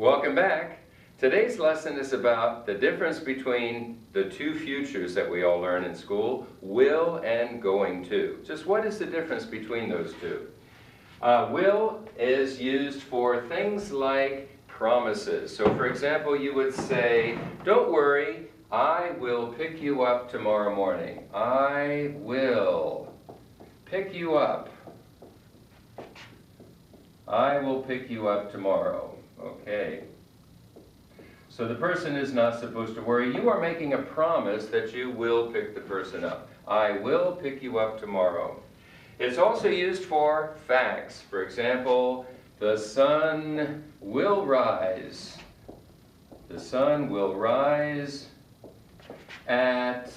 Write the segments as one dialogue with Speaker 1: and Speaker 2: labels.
Speaker 1: Welcome back. Today's lesson is about the difference between the two futures that we all learn in school, will and going to. Just what is the difference between those two? Will is used for things like promises. So for example, you would say, don't worry, I will pick you up tomorrow morning. I will pick you up. I will pick you up tomorrow. Okay. So the person is not supposed to worry. You are making a promise that you will pick the person up. I will pick you up tomorrow. It's also used for facts. For example, the sun will rise. The sun will rise at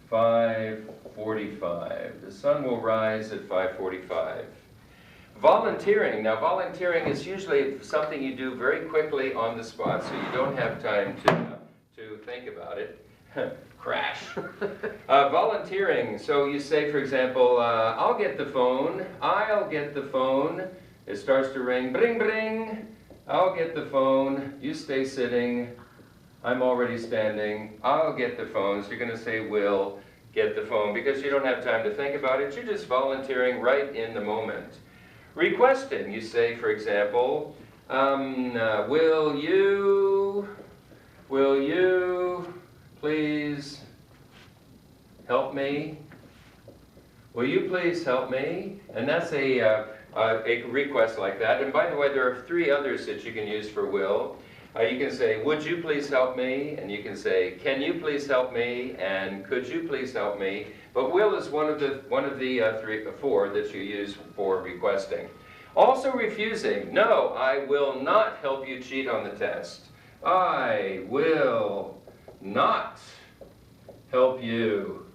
Speaker 1: 5:45. The sun will rise at 5:45. Volunteering. Now, volunteering is usually something you do very quickly on the spot, so you don't have time to think about it. Crash. Volunteering. So you say, for example, I'll get the phone. I'll get the phone. It starts to ring. Bring, bring. I'll get the phone. You stay sitting. I'm already standing. I'll get the phone. So you're going to say will get the phone because you don't have time to think about it. You're just volunteering right in the moment. Requesting, you say, for example, will you please help me? Will you please help me? And that's a request like that. And by the way, there are 3 others that you can use for will. You can say, would you please help me? And you can say, can you please help me? And could you please help me? But will is one of the 4 that you use for requesting. Also refusing. No, I will not help you cheat on the test. I will not help you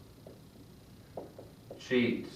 Speaker 1: cheat.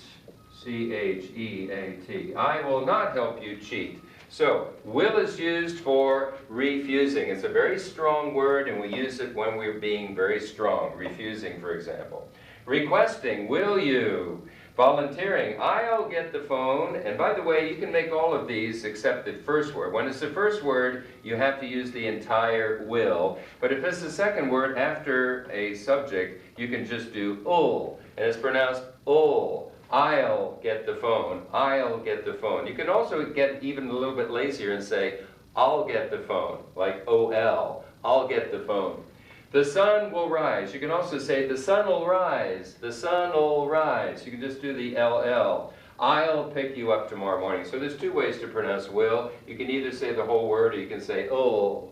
Speaker 1: C-H-E-A-T. I will not help you cheat. So, will is used for refusing. It's a very strong word, and we use it when we're being very strong. Refusing, for example. Requesting, will you? Volunteering, I'll get the phone. And by the way, you can make all of these except the first word. When it's the first word, you have to use the entire will. But if it's the second word after a subject, you can just do ul. And it's pronounced ul. I'll get the phone. I'll get the phone. You can also get even a little bit lazier and say, I'll get the phone, like O-L. I'll get the phone. The sun will rise. You can also say, the sun will rise. The sun will rise. You can just do the L-L. I'll pick you up tomorrow morning. So there's 2 ways to pronounce will. You can either say the whole word or you can say, oh.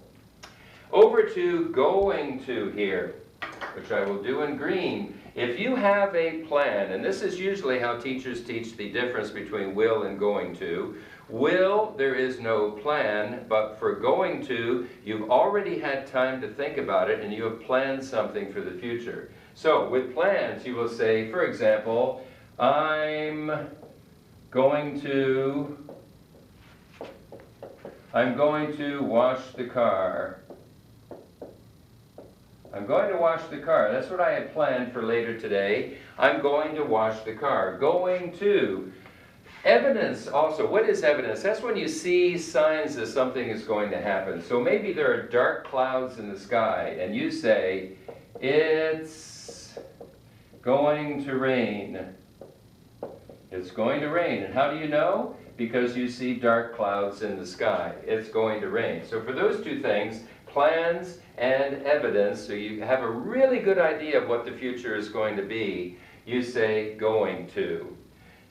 Speaker 1: Over to going to here, which I will do in green. If you have a plan, and this is usually how teachers teach the difference between will and going to. Will, there is no plan, but for going to, you've already had time to think about it and you have planned something for the future. So with plans, you will say, for example, I'm going to wash the car. I'm going to wash the car. That's what I had planned for later today. I'm going to wash the car. Going to. Evidence also. What is evidence? That's when you see signs that something is going to happen. So maybe there are dark clouds in the sky and you say, it's going to rain. It's going to rain. And how do you know? Because you see dark clouds in the sky. It's going to rain. So for those 2 things, plans and evidence, so you have a really good idea of what the future is going to be, you say going to.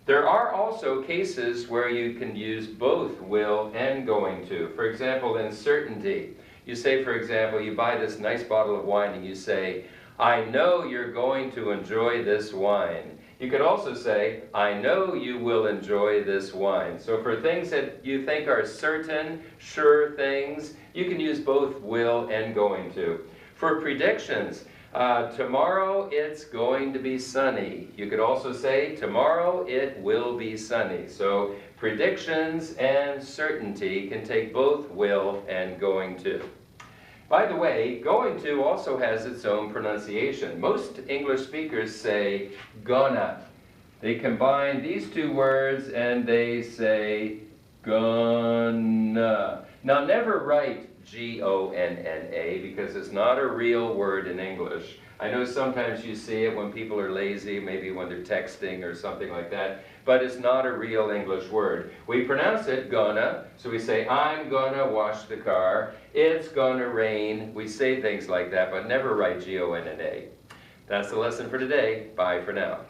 Speaker 1: There are also cases where you can use both will and going to. For example, in certainty. You say, for example, you buy this nice bottle of wine and you say, I know you're going to enjoy this wine. You could also say, I know you will enjoy this wine. So for things that you think are certain, sure things, you can use both will and going to. For predictions, tomorrow it's going to be sunny. You could also say, tomorrow it will be sunny. So predictions and certainty can take both will and going to. By the way, going to also has its own pronunciation. Most English speakers say gonna. They combine these 2 words and they say gonna. Now never write G-O-N-N-A because it's not a real word in English. I know sometimes you see it when people are lazy, maybe when they're texting or something like that, but it's not a real English word. We pronounce it gonna, so we say, I'm gonna wash the car, it's gonna rain. We say things like that, but never write G-O-N-N-A. That's the lesson for today. Bye for now.